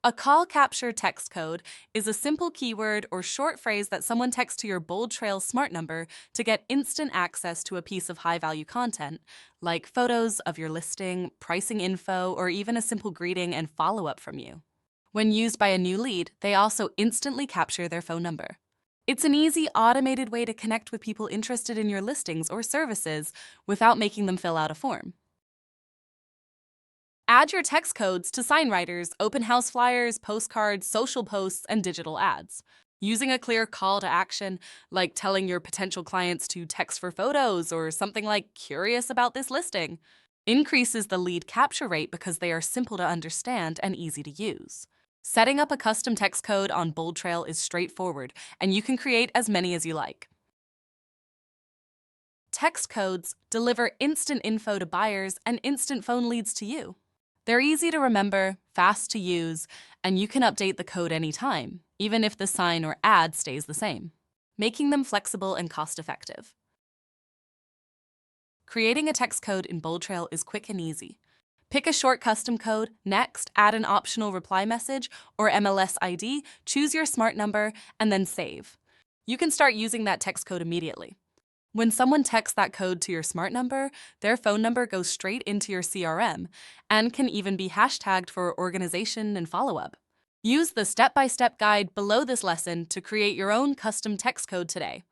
A call capture text code is a simple keyword or short phrase that someone texts to your BoldTrail smart number to get instant access to a piece of high-value content, like photos of your listing, pricing info, or even a simple greeting and follow-up from you. When used by a new lead, they also instantly capture their phone number. It's an easy, automated way to connect with people interested in your listings or services without making them fill out a form. Add your text codes to sign writers, open house flyers, postcards, social posts, and digital ads. Using a clear call to action, like telling your potential clients to text for photos or something like curious about this listing, increases the lead capture rate because they are simple to understand and easy to use. Setting up a custom text code on BoldTrail is straightforward, and you can create as many as you like. Text codes deliver instant info to buyers and instant phone leads to you. They're easy to remember, fast to use, and you can update the code anytime, even if the sign or ad stays the same, making them flexible and cost-effective. Creating a text code in BoldTrail is quick and easy. Pick a short custom code, next add an optional reply message or MLS ID, choose your smart number, and then save. You can start using that text code immediately. When someone texts that code to your smart number, their phone number goes straight into your CRM and can even be hashtagged for organization and follow-up. Use the step-by-step guide below this lesson to create your own custom text code today.